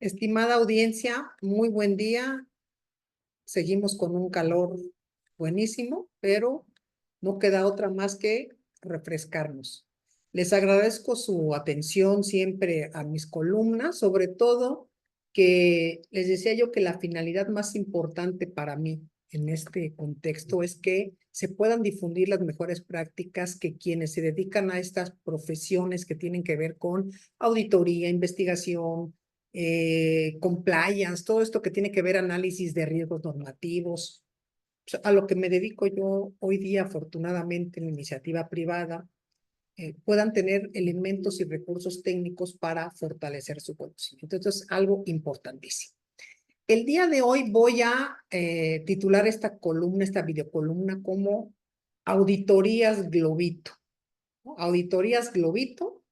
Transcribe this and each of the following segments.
Estimada audiencia, muy buen día. Seguimos con un calor buenísimo, pero no queda otra más que refrescarnos. Les agradezco su atención siempre a mis columnas, sobre todo que les decía yo que la finalidad más importante para mí en este contexto es que se puedan difundir las mejores prácticas que quienes se dedican a estas profesiones que tienen que ver con auditoría, investigación, compliance, todo esto que tiene que ver análisis de riesgos normativos, a lo que me dedico yo hoy día, afortunadamente, en la iniciativa privada, puedan tener elementos y recursos técnicos para fortalecer su conocimiento. Entonces, es algo importantísimo. El día de hoy voy a titular esta columna, esta videocolumna, como Auditorías Globito. ¿No? Auditorías Globito,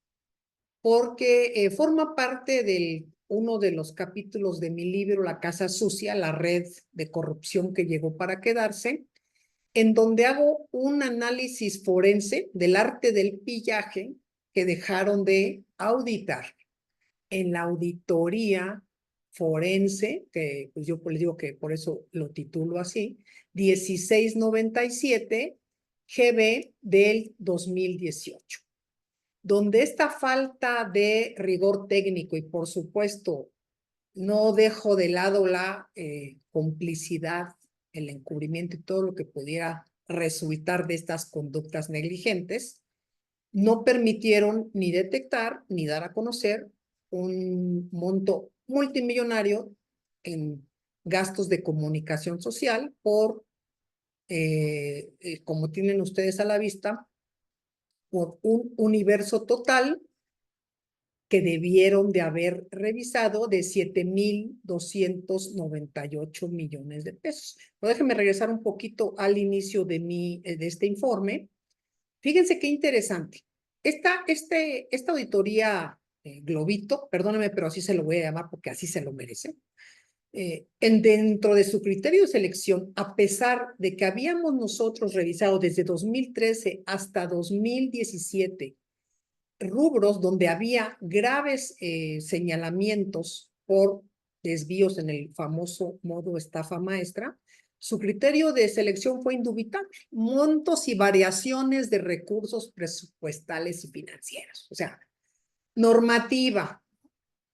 porque forma parte de uno de los capítulos de mi libro, La Casa Sucia, la red de corrupción que llegó para quedarse, en donde hago un análisis forense del arte del pillaje que dejaron de auditar en la auditoría forense, que pues yo les digo que por eso lo titulo así, 1697 GB del 2018, donde esta falta de rigor técnico y por supuesto no dejo de lado la complicidad, el encubrimiento y todo lo que pudiera resultar de estas conductas negligentes, no permitieron ni detectar ni dar a conocer un monto multimillonario en gastos de comunicación social por, como tienen ustedes a la vista, por un universo total que debieron de haber revisado de 7,298 millones de pesos. Pero déjenme regresar un poquito al inicio de este informe. Fíjense qué interesante. Esta auditoría Globito, perdónenme, pero así se lo voy a llamar porque así se lo merece. Dentro de su criterio de selección, a pesar de que habíamos nosotros revisado desde 2013 hasta 2017 rubros donde había graves señalamientos por desvíos en el famoso modo estafa maestra, su criterio de selección fue indubitable: montos y variaciones de recursos presupuestales y financieros, o sea, normativa.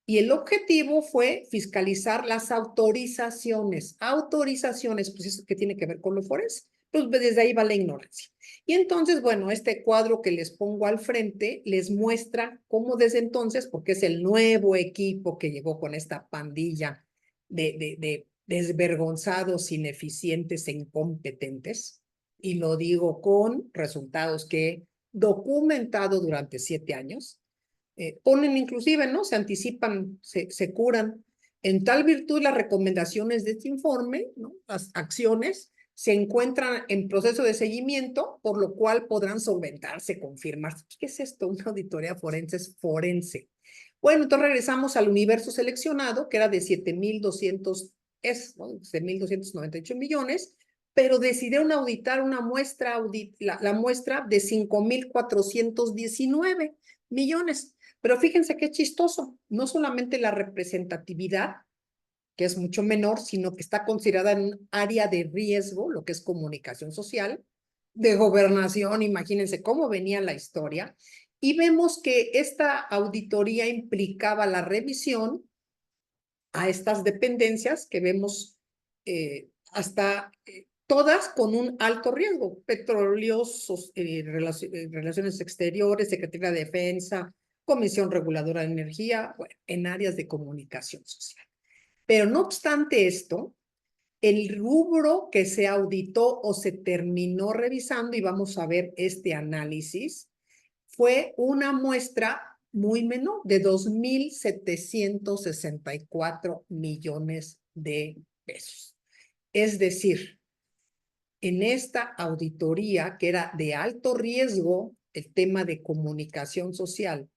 Y el objetivo fue fiscalizar las autorizaciones. Autorizaciones, pues eso que tiene que ver con lo forense. Pues desde ahí va la ignorancia. Y entonces, bueno, este cuadro que les pongo al frente les muestra cómo desde entonces, porque es el nuevo equipo que llegó con esta pandilla de desvergonzados, ineficientes e incompetentes, y lo digo con resultados que he documentado durante 7 años, ponen inclusive, ¿no? Se anticipan, se curan. En tal virtud, las recomendaciones de este informe, ¿no? Las acciones, se encuentran en proceso de seguimiento, por lo cual podrán solventarse, confirmarse. ¿Qué es esto? Una auditoría forense es forense. Bueno, entonces regresamos al universo seleccionado, que era de 7,200, ¿no? 7,298 millones, pero decidieron auditar una muestra, la muestra de 5,419 millones. Pero fíjense qué chistoso, no solamente la representatividad, que es mucho menor, sino que está considerada en un área de riesgo, lo que es comunicación social, de gobernación, imagínense cómo venía la historia, y vemos que esta auditoría implicaba la revisión a estas dependencias que vemos hasta todas con un alto riesgo: petróleos, relaciones exteriores, Secretaría de Defensa, Comisión Reguladora de Energía, bueno, en áreas de comunicación social. Pero no obstante esto, el rubro que se auditó o se terminó revisando, y vamos a ver este análisis, fue una muestra muy menor, de 2,764 millones de pesos. Es decir, en esta auditoría, que era de alto riesgo, el tema de comunicación social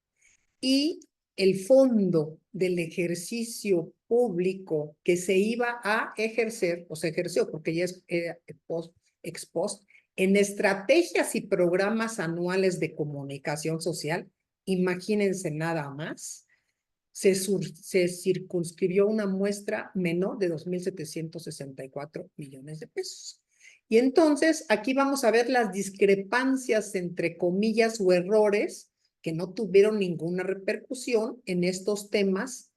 y el fondo del ejercicio público que se iba a ejercer, o se ejerció porque ya es ex post, en estrategias y programas anuales de comunicación social, imagínense nada más, se circunscribió una muestra menor de 2.764 millones de pesos. Y entonces aquí vamos a ver las discrepancias entre comillas o errores que no tuvieron ninguna repercusión en estos temas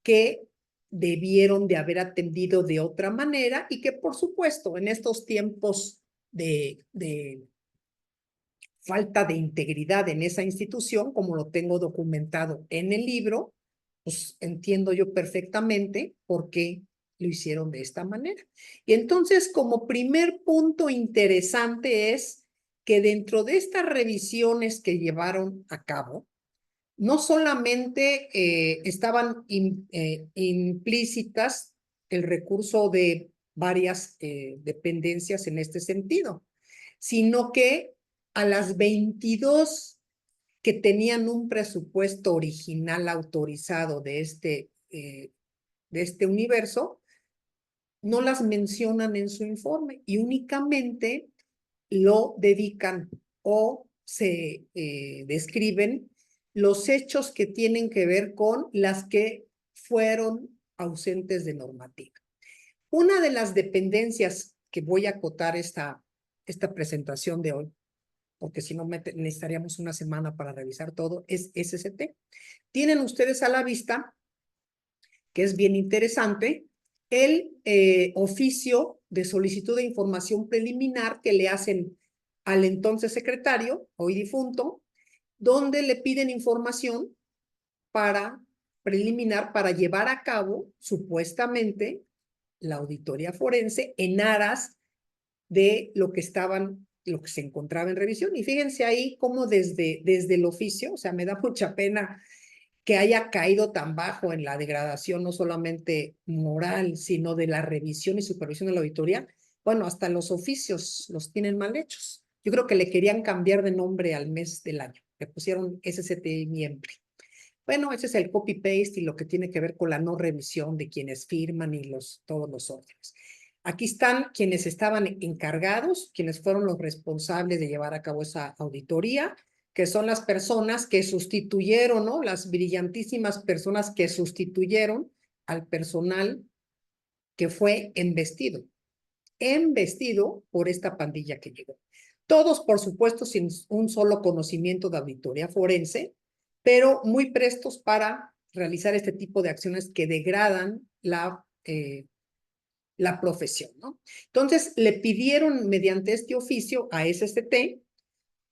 que debieron de haber atendido de otra manera y que por supuesto en estos tiempos de falta de integridad en esa institución, como lo tengo documentado en el libro, pues entiendo yo perfectamente por qué lo hicieron de esta manera. Y entonces, como primer punto interesante es que dentro de estas revisiones que llevaron a cabo, no solamente estaban implícitas el recurso de varias dependencias en este sentido, sino que a las 22 que tenían un presupuesto original autorizado de este universo, no las mencionan en su informe y únicamente lo dedican o se describen los hechos que tienen que ver con las que fueron ausentes de normativa. Una de las dependencias que voy a acotar esta presentación de hoy, porque si no necesitaríamos una semana para revisar todo, es SST. Tienen ustedes a la vista, que es bien interesante, el oficio de solicitud de información preliminar que le hacen al entonces secretario, hoy difunto, donde le piden información preliminar para llevar a cabo, supuestamente, la auditoría forense en aras de lo que se encontraba en revisión. Y fíjense ahí cómo desde el oficio, o sea, me da mucha pena que haya caído tan bajo en la degradación, no solamente moral, sino de la revisión y supervisión de la auditoría. Bueno, hasta los oficios los tienen mal hechos. Yo creo que le querían cambiar de nombre al mes del año. Le pusieron SST miembro. Bueno, ese es el copy-paste y lo que tiene que ver con la no revisión de quienes firman y todos los órdenes. Aquí están quienes estaban encargados, quienes fueron los responsables de llevar a cabo esa auditoría, que son las personas que sustituyeron, ¿no? Las brillantísimas personas que sustituyeron al personal que fue embestido por esta pandilla que llegó. Todos, por supuesto, sin un solo conocimiento de auditoría forense, pero muy prestos para realizar este tipo de acciones que degradan la profesión, ¿no? Entonces, le pidieron mediante este oficio a SST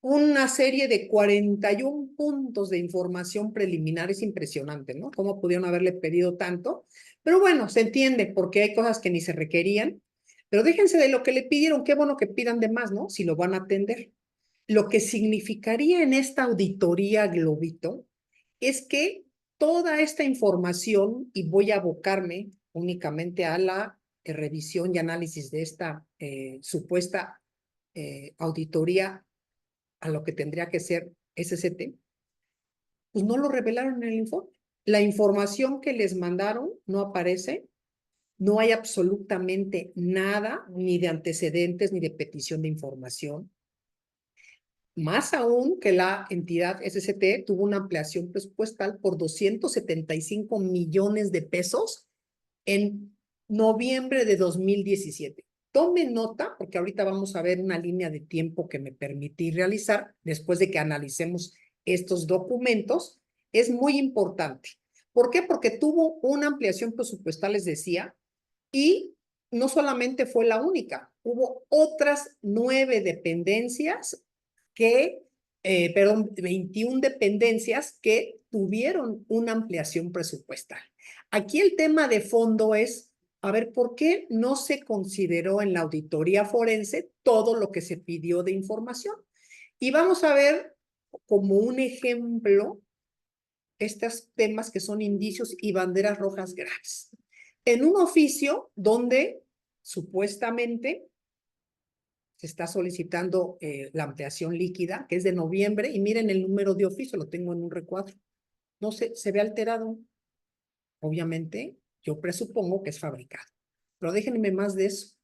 una serie de 41 puntos de información preliminar. Es impresionante, ¿no? ¿Cómo pudieron haberle pedido tanto? Pero bueno, se entiende porque hay cosas que ni se requerían. Pero déjense de lo que le pidieron, qué bueno que pidan de más, ¿no? Si lo van a atender. Lo que significaría en esta auditoría Globito es que toda esta información, y voy a abocarme únicamente a la revisión y análisis de esta supuesta auditoría a lo que tendría que ser SST, pues no lo revelaron en el informe. La información que les mandaron no aparece, no hay absolutamente nada, ni de antecedentes, ni de petición de información. Más aún que la entidad SST tuvo una ampliación presupuestal por 275 millones de pesos en noviembre de 2017. Tomen nota, porque ahorita vamos a ver una línea de tiempo que me permití realizar después de que analicemos estos documentos. Es muy importante. ¿Por qué? Porque tuvo una ampliación presupuestal, les decía, y no solamente fue la única, hubo otras 9 dependencias perdón, 21 dependencias que tuvieron una ampliación presupuestal. Aquí el tema de fondo es, a ver, ¿por qué no se consideró en la auditoría forense todo lo que se pidió de información? Y vamos a ver como un ejemplo estos temas que son indicios y banderas rojas graves. En un oficio donde supuestamente se está solicitando la ampliación líquida, que es de noviembre, y miren el número de oficio, lo tengo en un recuadro. No sé, se ve alterado. Obviamente, yo presupongo que es fabricado. Pero déjenme más de eso.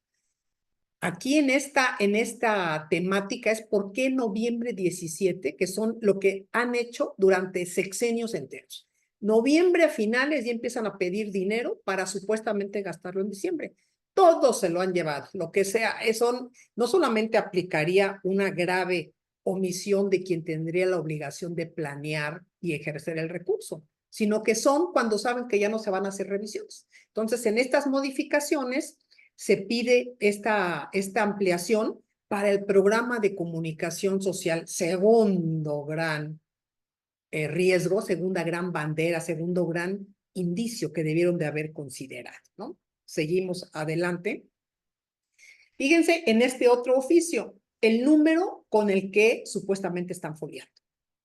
Aquí en esta temática es por qué noviembre 17, que son lo que han hecho durante sexenios enteros. Noviembre a finales ya empiezan a pedir dinero para supuestamente gastarlo en diciembre. Todos se lo han llevado, lo que sea. Eso no solamente aplicaría una grave omisión de quien tendría la obligación de planear y ejercer el recurso, sino que son cuando saben que ya no se van a hacer revisiones. Entonces, en estas modificaciones se pide esta ampliación para el programa de comunicación social, segundo gran riesgo, segunda gran bandera, segundo gran indicio que debieron de haber considerado, ¿no? Seguimos adelante. Fíjense en este otro oficio, el número con el que supuestamente están foliando.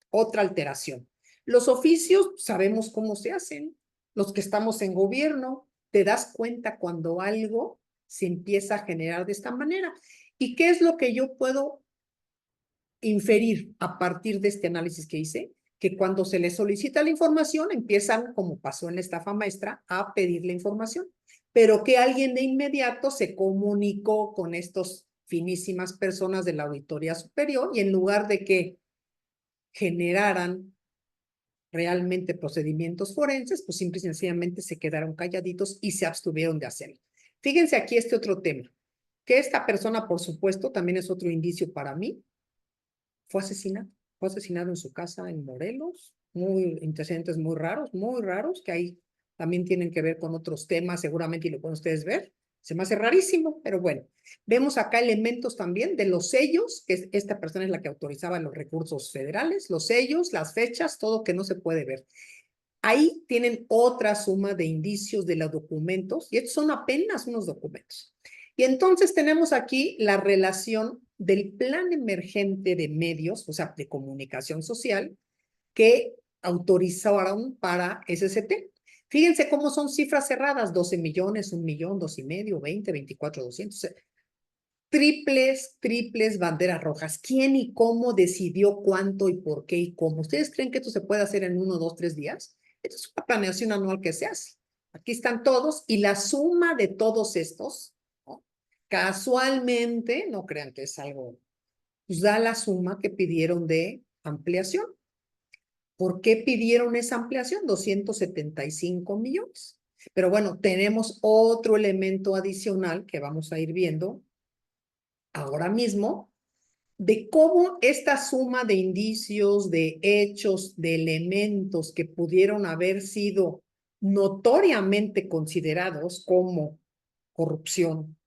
Otra alteración. Los oficios sabemos cómo se hacen. Los que estamos en gobierno, te das cuenta cuando algo se empieza a generar de esta manera. ¿Y qué es lo que yo puedo inferir a partir de este análisis que hice? Que cuando se les solicita la información, empiezan, como pasó en la estafa maestra, a pedir la información, pero que alguien de inmediato se comunicó con estos finísimas personas de la Auditoría Superior y en lugar de que generaran realmente procedimientos forenses, pues simple y sencillamente se quedaron calladitos y se abstuvieron de hacerlo. Fíjense aquí este otro tema, que esta persona, por supuesto, también es otro indicio para mí, fue asesinado en su casa en Morelos, muy antecedentes muy raros, que ahí también tienen que ver con otros temas, seguramente, y lo pueden ustedes ver. Se me hace rarísimo, pero bueno. Vemos acá elementos también de los sellos, que esta persona es la que autorizaba los recursos federales, los sellos, las fechas, todo que no se puede ver. Ahí tienen otra suma de indicios de los documentos, y estos son apenas unos documentos. Y entonces tenemos aquí la relación del plan emergente de medios, o sea, de comunicación social, que autorizaron para SST. Fíjense cómo son cifras cerradas, 12 millones, 1 millón, 2,5, 20, 24, 200. Triples banderas rojas. ¿Quién y cómo decidió cuánto y por qué y cómo? ¿Ustedes creen que esto se puede hacer en 1, 2, 3 días? Esto es una planeación anual que se hace. Aquí están todos y la suma de todos estos, ¿no? Casualmente, no crean que es algo, pues da la suma que pidieron de ampliación. ¿Por qué pidieron esa ampliación? 275 millones. Pero bueno, tenemos otro elemento adicional que vamos a ir viendo ahora mismo, de cómo esta suma de indicios, de hechos, de elementos que pudieron haber sido notoriamente considerados como corrupción,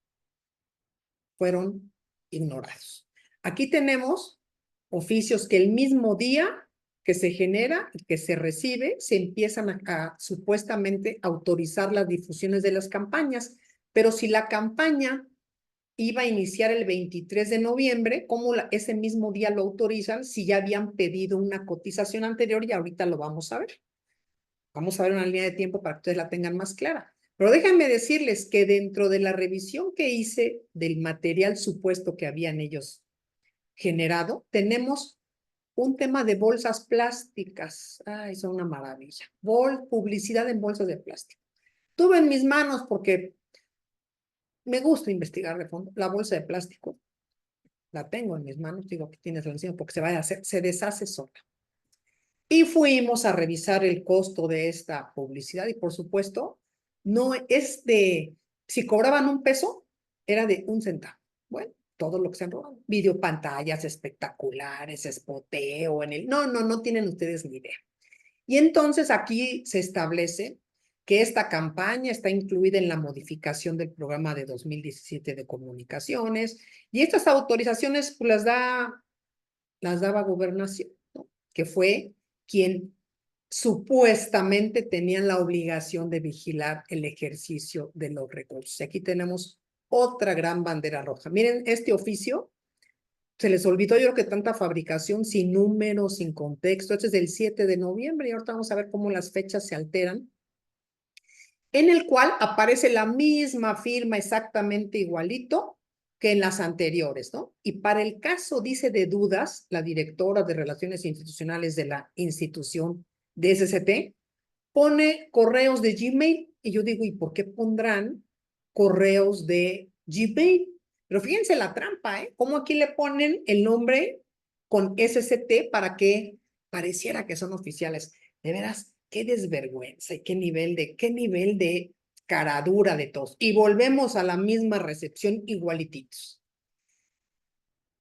fueron ignorados. Aquí tenemos oficios que el mismo día que se genera y que se recibe, se empiezan a supuestamente autorizar las difusiones de las campañas, pero si la campaña iba a iniciar el 23 de noviembre, ¿cómo ese mismo día lo autorizan si ya habían pedido una cotización anterior y ahorita lo vamos a ver? Vamos a ver una línea de tiempo para que ustedes la tengan más clara. Pero déjenme decirles que dentro de la revisión que hice del material supuesto que habían ellos generado, tenemos un tema de bolsas plásticas. Ay, son una maravilla. Publicidad en bolsas de plástico. Tuve en mis manos porque me gusta investigar de fondo la bolsa de plástico. La tengo en mis manos, digo que tienes la encima porque se deshace sola. Y fuimos a revisar el costo de esta publicidad y por supuesto, no es si cobraban 1 peso, era de 1 centavo. Bueno, todo lo que se han robado. Videopantallas espectaculares, spoteo no tienen ustedes ni idea. Y entonces aquí se establece que esta campaña está incluida en la modificación del programa de 2017 de comunicaciones y estas autorizaciones pues, las daba Gobernación, ¿no? Que fue quien supuestamente tenían la obligación de vigilar el ejercicio de los recursos. Y aquí tenemos otra gran bandera roja. Miren, este oficio se les olvidó, yo creo que tanta fabricación sin números, sin contexto. Este es del 7 de noviembre y ahorita vamos a ver cómo las fechas se alteran, en el cual aparece la misma firma exactamente igualito que en las anteriores, ¿no? Y para el caso, dice de dudas, la directora de Relaciones Institucionales de la institución de SST pone correos de Gmail y yo digo, ¿y por qué pondrán correos de Gmail? Pero fíjense la trampa, ¿eh? Cómo aquí le ponen el nombre con SST para que pareciera que son oficiales. De veras, qué desvergüenza y qué nivel de caradura de todos. Y volvemos a la misma recepción igualititos.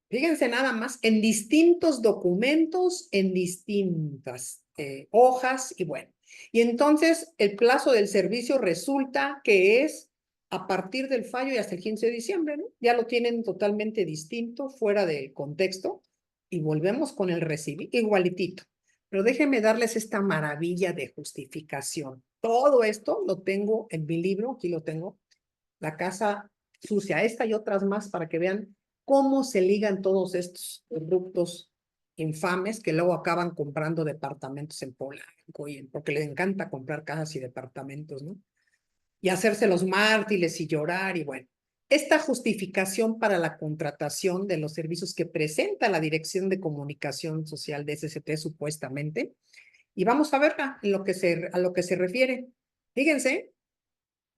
Fíjense nada más, en distintos documentos, en distintas hojas y bueno. Y entonces el plazo del servicio resulta que es a partir del fallo y hasta el 15 de diciembre, ¿no? Ya lo tienen totalmente distinto, fuera del contexto, y volvemos con el recibir igualitito. Pero déjenme darles esta maravilla de justificación. Todo esto lo tengo en mi libro, aquí lo tengo, La Casa Sucia, esta y otras más para que vean cómo se ligan todos estos corruptos infames que luego acaban comprando departamentos en Polanco porque les encanta comprar casas y departamentos, ¿no? Y hacerse los mártires y llorar y bueno. Esta justificación para la contratación de los servicios que presenta la Dirección de Comunicación Social de SCT supuestamente, y vamos a verla a lo que se refiere. Fíjense,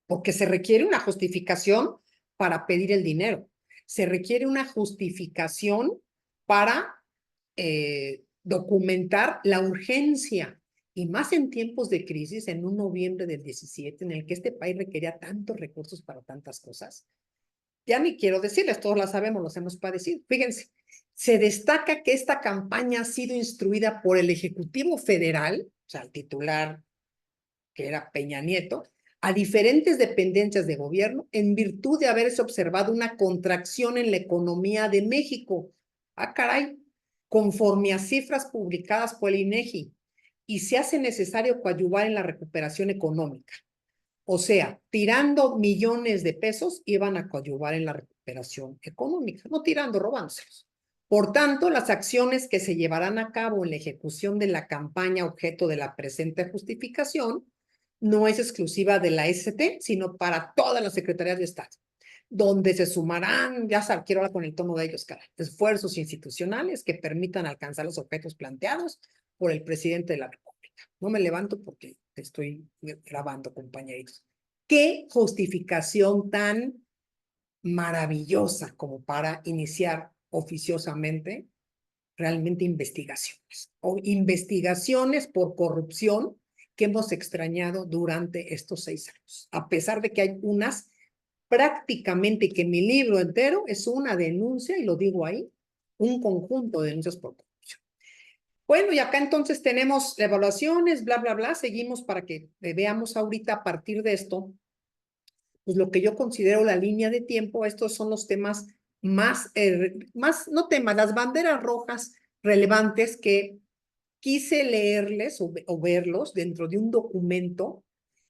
porque se requiere una justificación para pedir el dinero. Se requiere una justificación para documentar la urgencia, y más en tiempos de crisis, en un noviembre del 17, en el que este país requería tantos recursos para tantas cosas. Ya ni quiero decirles, todos la sabemos, los hemos padecido. Fíjense, se destaca que esta campaña ha sido instruida por el Ejecutivo Federal, o sea, el titular, que era Peña Nieto, a diferentes dependencias de gobierno en virtud de haberse observado una contracción en la economía de México. Ah, caray, conforme a cifras publicadas por el INEGI, y se hace necesario coadyuvar en la recuperación económica. O sea, tirando millones de pesos, iban a coadyuvar en la recuperación económica, no tirando, robándoselos. Por tanto, las acciones que se llevarán a cabo en la ejecución de la campaña objeto de la presente justificación no es exclusiva de la ST, sino para todas las secretarías de Estado, donde se sumarán, ya sabes, quiero hablar con el tono de ellos, cara, esfuerzos institucionales que permitan alcanzar los objetos planteados por el presidente de la República. No me levanto porque estoy grabando, compañeritos. ¿Qué justificación tan maravillosa como para iniciar oficiosamente realmente investigaciones o investigaciones por corrupción que hemos extrañado durante estos 6 años, a pesar de que hay unas prácticamente, que mi libro entero es una denuncia, y lo digo ahí, un conjunto de denuncias por corrupción. Bueno, y acá entonces tenemos evaluaciones, bla, bla, bla, seguimos para que veamos ahorita a partir de esto, pues lo que yo considero la línea de tiempo. Estos son los temas más, no temas, las banderas rojas relevantes que quise leerles o verlos dentro de un documento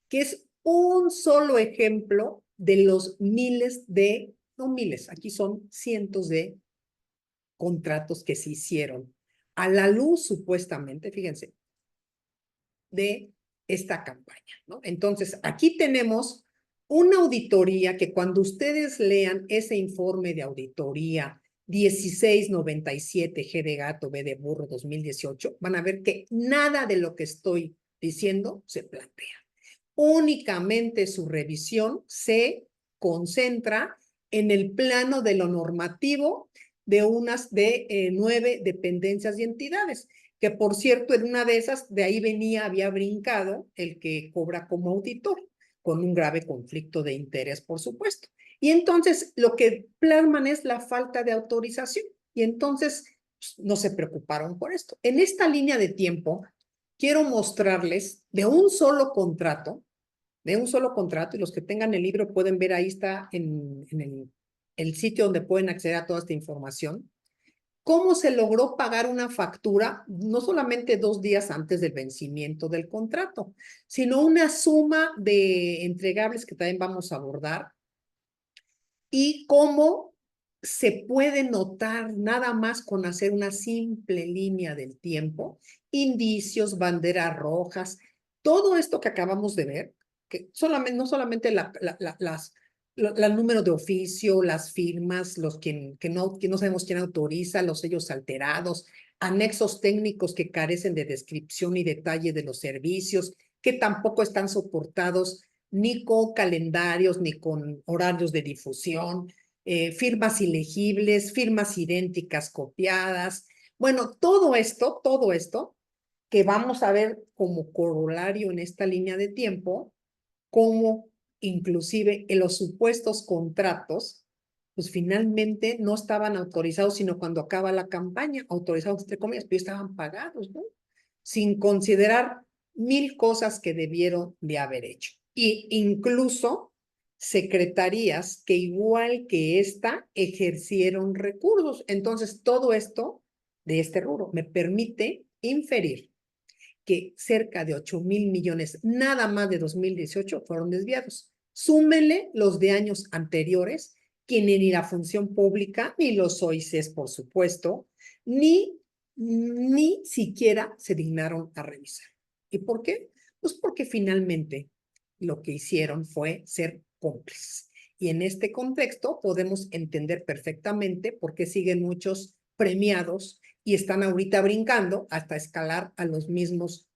que es un solo ejemplo de los miles de, no miles, aquí son cientos de contratos que se hicieron a la luz, supuestamente, fíjense, de esta campaña, ¿no? Entonces, aquí tenemos una auditoría que cuando ustedes lean ese informe de auditoría 1697 G de gato, B de burro 2018, van a ver que nada de lo que estoy diciendo se plantea. Únicamente su revisión se concentra en el plano de lo normativo de unas de 9 dependencias y entidades, que por cierto, en una de esas, de ahí venía, había brincado el que cobra como auditor, con un grave conflicto de interés, por supuesto. Y entonces lo que plasman es la falta de autorización, y entonces pues, no se preocuparon por esto. En esta línea de tiempo, quiero mostrarles de un solo contrato, y los que tengan el libro pueden ver, ahí está en el sitio donde pueden acceder a toda esta información, cómo se logró pagar una factura no solamente 2 días antes del vencimiento del contrato, sino una suma de entregables que también vamos a abordar, y cómo se puede notar nada más con hacer una simple línea del tiempo, indicios, banderas rojas, todo esto que acabamos de ver, que no solamente el número de oficio, las firmas, que no sabemos quién autoriza, los sellos alterados, anexos técnicos que carecen de descripción y detalle de los servicios, que tampoco están soportados ni con calendarios, ni con horarios de difusión, firmas ilegibles, firmas idénticas copiadas. Bueno, todo esto que vamos a ver como corolario en esta línea de tiempo, cómo inclusive en los supuestos contratos, pues finalmente no estaban autorizados, sino cuando acaba la campaña, autorizados entre comillas, pero estaban pagados, ¿no? Sin considerar 1000 cosas que debieron de haber hecho. Y incluso secretarías que igual que esta ejercieron recursos. Entonces, todo esto de este rubro me permite inferir que cerca de 8,000 millones, nada más de 2018, fueron desviados. Súmele los de años anteriores, que ni la función pública, ni los OICs, por supuesto, ni siquiera se dignaron a revisar. ¿Y por qué? Pues porque finalmente lo que hicieron fue ser cómplices. Y en este contexto podemos entender perfectamente por qué siguen muchos premiados y están ahorita brincando hasta escalar a los mismos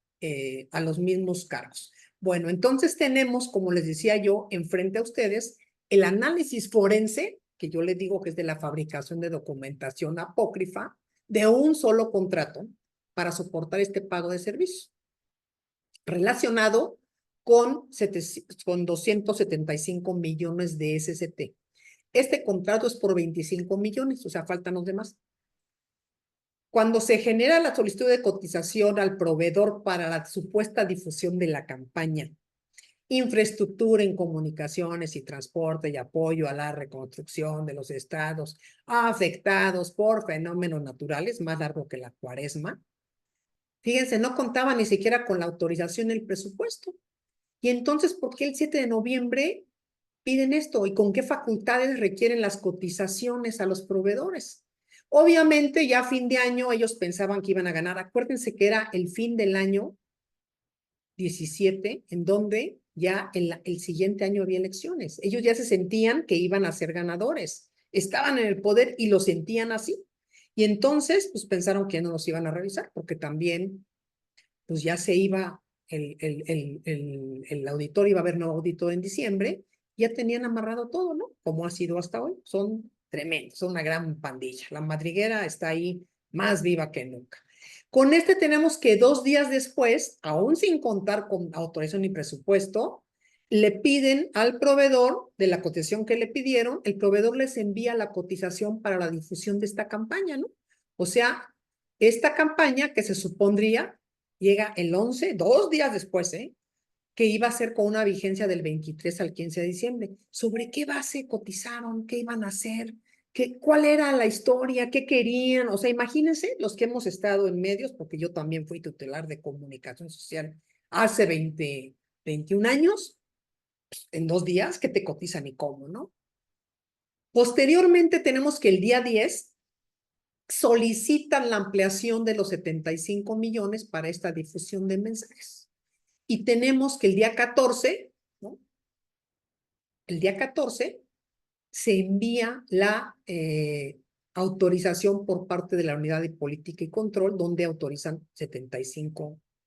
cargos. Bueno, entonces tenemos, como les decía yo, enfrente a ustedes el análisis forense, que yo les digo que es de la fabricación de documentación apócrifa, de un solo contrato para soportar este pago de servicios, relacionado con 275 millones de SST. Este contrato es por 25 millones, o sea, faltan los demás. Cuando se genera la solicitud de cotización al proveedor para la supuesta difusión de la campaña, infraestructura en comunicaciones y transporte y apoyo a la reconstrucción de los estados afectados por fenómenos naturales, más largo que la cuaresma, fíjense, no contaba ni siquiera con la autorización del presupuesto. Y entonces, ¿por qué el 7 de noviembre piden esto? ¿Y con qué facultades requieren las cotizaciones a los proveedores? Obviamente, ya a fin de año ellos pensaban que iban a ganar. Acuérdense que era el fin del año 17, en donde ya el siguiente año había elecciones. Ellos ya se sentían que iban a ser ganadores. Estaban en el poder y lo sentían así. Y entonces, pues pensaron que no los iban a revisar, porque también, pues ya se iba, el auditor iba a haber nuevo auditor en diciembre, ya tenían amarrado todo, ¿no? Como ha sido hasta hoy. Son tremendos, son una gran pandilla. La madriguera está ahí más viva que nunca. Con este tenemos que 2 días después, aún sin contar con autorización ni presupuesto, le piden al proveedor de la cotización que le pidieron, el proveedor les envía la cotización para la difusión de esta campaña, ¿no? O sea, esta campaña que se supondría llega el 11, 2 días después, que iba a ser con una vigencia del 23 al 15 de diciembre. ¿Sobre qué base cotizaron? ¿Qué iban a hacer? ¿Cuál era la historia? ¿Qué querían? O sea, imagínense los que hemos estado en medios, porque yo también fui tutelar de comunicación social hace 21 años, en 2 días, ¿qué te cotizan y cómo, no? Posteriormente tenemos que el día 10 solicitan la ampliación de los 75 millones para esta difusión de mensajes. Y tenemos que el día 14, ¿no? El día 14 se envía la autorización por parte de la Unidad de Política y Control, donde autorizan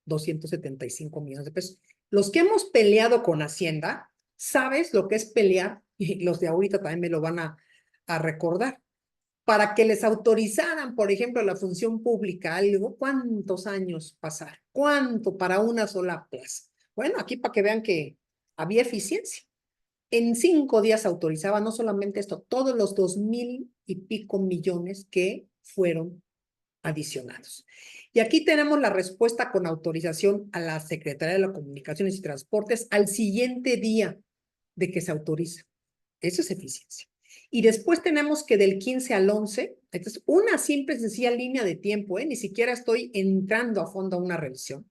275 millones de pesos. Los que hemos peleado con Hacienda, ¿sabes lo que es pelear? Y los de ahorita también me lo van a recordar. Para que les autorizaran, por ejemplo, la función pública, algo, ¿cuántos años pasar? ¿Cuánto para una sola plaza? Bueno, aquí para que vean que había eficiencia. En 5 días autorizaba no solamente esto, todos los 2,000 y pico millones que fueron adicionados. Y aquí tenemos la respuesta con autorización a la Secretaría de las Comunicaciones y Transportes al siguiente día de que se autoriza. Eso es eficiencia. Y después tenemos que del 15 al 11, esta es una simple y sencilla línea de tiempo, ni siquiera estoy entrando a fondo a una revisión.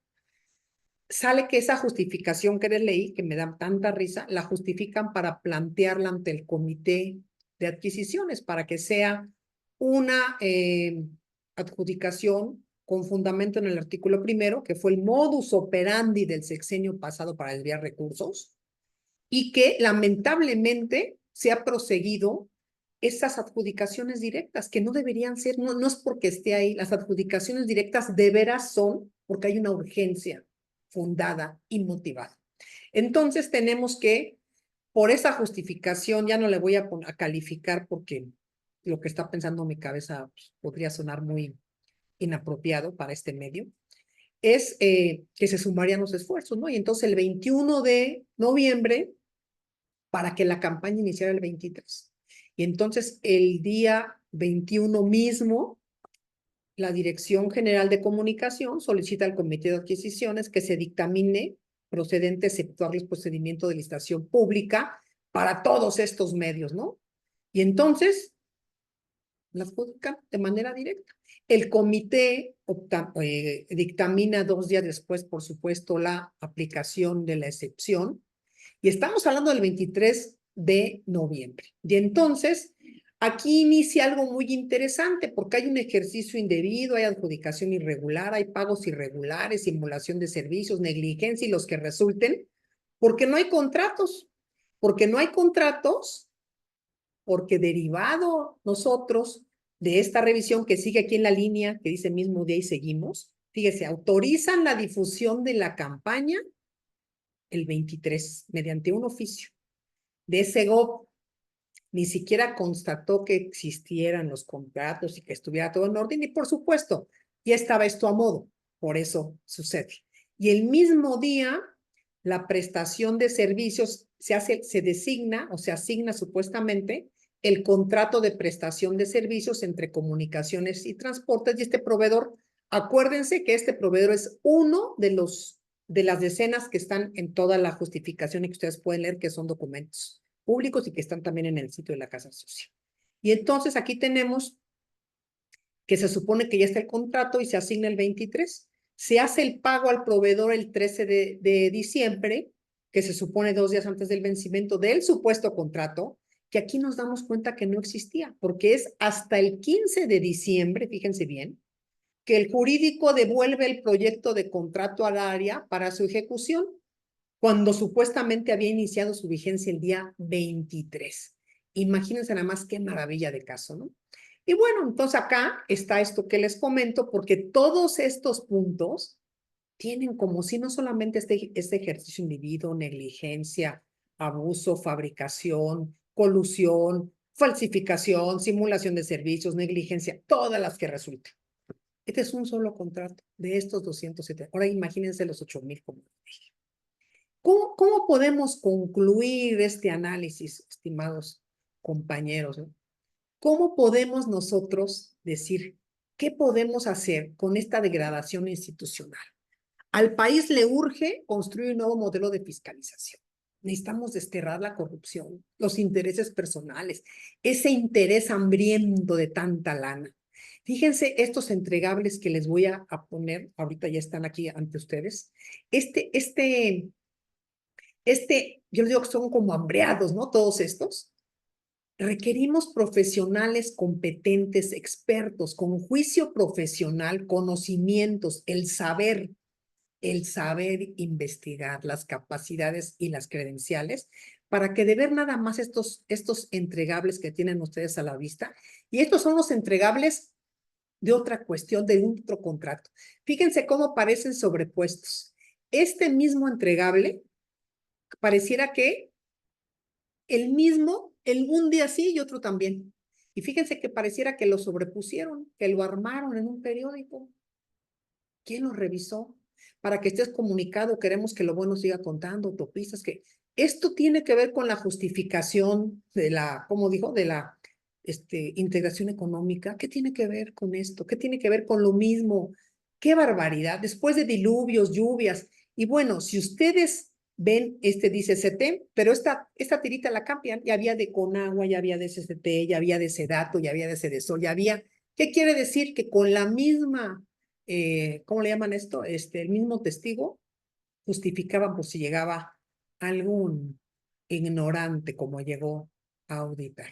Sale que esa justificación que les leí, que me da tanta risa, la justifican para plantearla ante el comité de adquisiciones, para que sea una adjudicación con fundamento en el artículo 1, que fue el modus operandi del sexenio pasado para desviar recursos, y que lamentablemente se ha proseguido esas adjudicaciones directas, que no deberían ser, no es porque esté ahí, las adjudicaciones directas de veras son porque hay una urgencia fundada y motivada. Entonces tenemos que, por esa justificación, ya no le voy a calificar porque lo que está pensando mi cabeza pues, podría sonar muy inapropiado para este medio, es que se sumarían los esfuerzos, ¿no? Y entonces el 21 de noviembre, para que la campaña iniciara el 23. Y entonces el día 21 mismo, la Dirección General de Comunicación solicita al Comité de Adquisiciones que se dictamine procedente efectuar el procedimiento de licitación pública para todos estos medios, ¿no? Y entonces las adjudican de manera directa. El comité dictamina 2 días después, por supuesto, la aplicación de la excepción. Y estamos hablando del 23 de noviembre. Y entonces, aquí inicia algo muy interesante, porque hay un ejercicio indebido, hay adjudicación irregular, hay pagos irregulares, simulación de servicios, negligencia y los que resulten, porque no hay contratos. Porque no hay contratos, porque derivado nosotros de esta revisión que sigue aquí en la línea, que dice mismo día y seguimos, fíjese, autorizan la difusión de la campaña el 23 mediante un oficio de SEGOV. Ni siquiera constató que existieran los contratos y que estuviera todo en orden, y por supuesto, ya estaba esto a modo, por eso sucede. Y el mismo día, la prestación de servicios se designa o se asigna supuestamente el contrato de prestación de servicios entre comunicaciones y transportes, y este proveedor, acuérdense que este proveedor es uno de las decenas que están en toda la justificación y que ustedes pueden leer, que son documentos públicos y que están también en el sitio de la Casa Social. Y entonces aquí tenemos que se supone que ya está el contrato y se asigna el 23. Se hace el pago al proveedor el 13 de diciembre, que se supone 2 días antes del vencimiento del supuesto contrato, que aquí nos damos cuenta que no existía, porque es hasta el 15 de diciembre, fíjense bien, que el jurídico devuelve el proyecto de contrato al área para su ejecución, cuando supuestamente había iniciado su vigencia el día 23. Imagínense nada más qué maravilla de caso, ¿no? Y bueno, entonces acá está esto que les comento, porque todos estos puntos tienen como si no solamente este ejercicio individuo, negligencia, abuso, fabricación, colusión, falsificación, simulación de servicios, negligencia, todas las que resultan. Este es un solo contrato de estos 270. Ahora imagínense los 8,000 como dije. ¿Cómo podemos concluir este análisis, estimados compañeros? ¿No? ¿Cómo podemos nosotros decir qué podemos hacer con esta degradación institucional? Al país le urge construir un nuevo modelo de fiscalización. Necesitamos desterrar la corrupción, los intereses personales, ese interés hambriento de tanta lana. Fíjense estos entregables que les voy a poner, ahorita ya están aquí ante ustedes. Yo les digo que son como hambreados, ¿no? Todos estos. Requerimos profesionales competentes, expertos, con juicio profesional, conocimientos, el saber investigar, las capacidades y las credenciales, para que de ver nada más estos entregables que tienen ustedes a la vista, y estos son los entregables de otra cuestión, de otro contrato. Fíjense cómo parecen sobrepuestos. Este mismo entregable pareciera que un día sí y otro también. Y fíjense que pareciera que lo sobrepusieron, que lo armaron en un periódico. ¿Quién lo revisó? Para que estés comunicado, queremos que lo bueno siga contando, autopistas, que esto tiene que ver con la justificación de la, ¿cómo dijo? De la integración económica. ¿Qué tiene que ver con esto? ¿Qué tiene que ver con lo mismo? ¡Qué barbaridad! Después de diluvios, lluvias. Y bueno, si ustedes ven, dice CETEM, pero esta tirita la cambian, ya había de Conagua, ya había de CCT, ya había de Sedato, ya había de Sedesol, ya había. ¿Qué quiere decir? Que con la misma ¿cómo le llaman esto? El mismo testigo justificaba por si llegaba algún ignorante como llegó a auditar.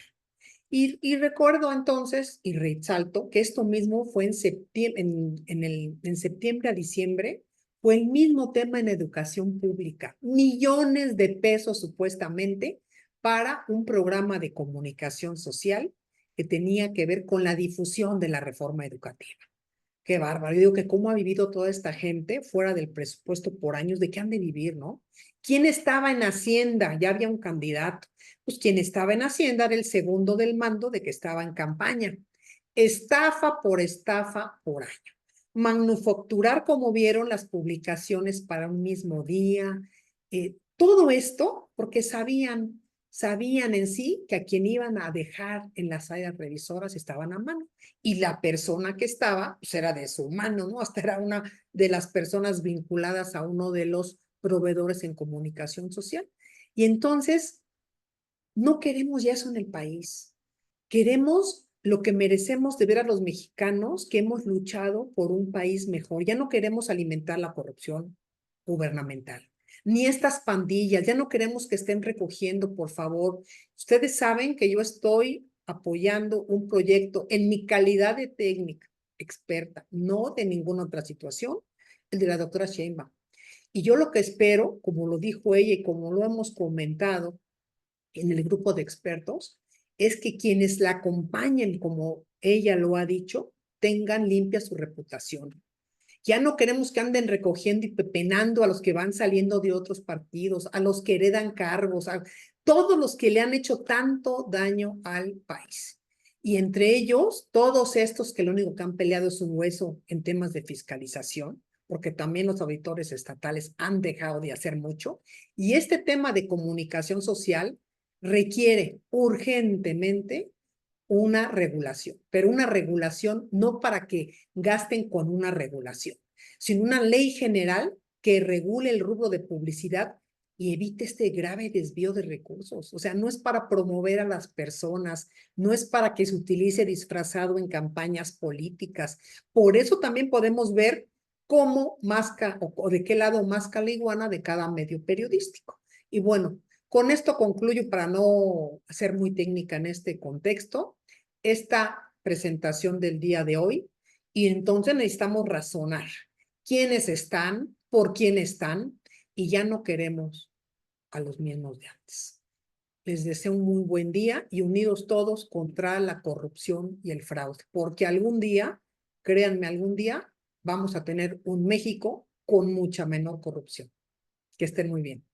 Y recuerdo entonces, y resalto, que esto mismo fue en septiembre, en septiembre a diciembre, fue el mismo tema en educación pública. Millones de pesos supuestamente para un programa de comunicación social que tenía que ver con la difusión de la reforma educativa. Qué bárbaro. Yo digo que cómo ha vivido toda esta gente fuera del presupuesto por años, ¿de qué han de vivir, no? ¿Quién estaba en Hacienda? Ya había un candidato. Pues quien estaba en Hacienda era el segundo del mando de que estaba en campaña. Estafa por año. manufacturar, como vieron, las publicaciones para un mismo día. Todo esto porque sabían en sí que a quien iban a dejar en las áreas revisoras estaban a mano. Y la persona que estaba, pues era de su mano, ¿no? Hasta era una de las personas vinculadas a uno de los proveedores en comunicación social. Y entonces, no queremos ya eso en el país. Queremos lo que merecemos de ver a los mexicanos que hemos luchado por un país mejor. Ya no queremos alimentar la corrupción gubernamental, ni estas pandillas. Ya no queremos que estén recogiendo, por favor. Ustedes saben que yo estoy apoyando un proyecto en mi calidad de técnica experta, no de ninguna otra situación, el de la doctora Sheinbaum. Y yo lo que espero, como lo dijo ella y como lo hemos comentado en el grupo de expertos, es que quienes la acompañen, como ella lo ha dicho, tengan limpia su reputación. Ya no queremos que anden recogiendo y pepenando a los que van saliendo de otros partidos, a los que heredan cargos, a todos los que le han hecho tanto daño al país. Y entre ellos, todos estos que lo único que han peleado es un hueso en temas de fiscalización, porque también los auditores estatales han dejado de hacer mucho. Y este tema de comunicación social requiere urgentemente una regulación, pero una regulación no para que gasten con una regulación, sino una ley general que regule el rubro de publicidad y evite este grave desvío de recursos. O sea, no es para promover a las personas, no es para que se utilice disfrazado en campañas políticas. Por eso también podemos ver cómo masca o de qué lado masca la iguana de cada medio periodístico. Y bueno, con esto concluyo para no ser muy técnica en este contexto esta presentación del día de hoy y entonces necesitamos razonar quiénes están, por quién están y ya no queremos a los mismos de antes. Les deseo un muy buen día y unidos todos contra la corrupción y el fraude, porque algún día, créanme, algún día vamos a tener un México con mucha menor corrupción. Que estén muy bien.